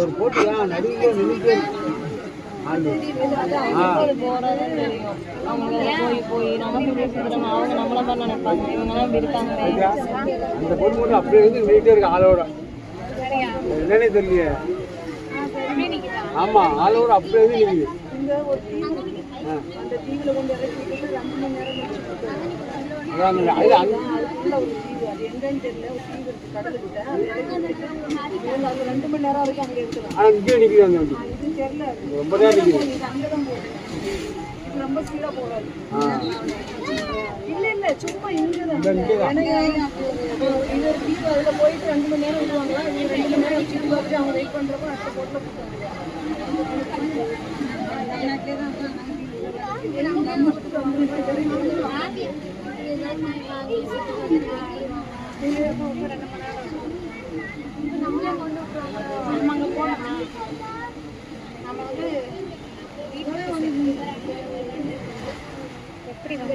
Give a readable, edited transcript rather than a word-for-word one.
ஒரு போட்டியா நடுவே நின்றுட்டே அந்த பொண்ணு மட்டும் அப்படியே இருந்து நின்றுட்டே இருக்கு ஆளோட. என்னன்னே தெரியலையே. ஆமா ஆளோட அப்படியே இருந்து நிற்குது. ஆனா இங்கே நிக்குது அந்த வண்டி ரொம்ப நேரம் நிக்குது. இல்ல சும்மா இங்கதான் போயிட்டு 2 மணி நேரம் விடுவாங்களா, 2 மணி நேரம் வச்சு அவங்க வெயிட் பண்றப்ப அடுத்த போட்ல எப்படி வந்து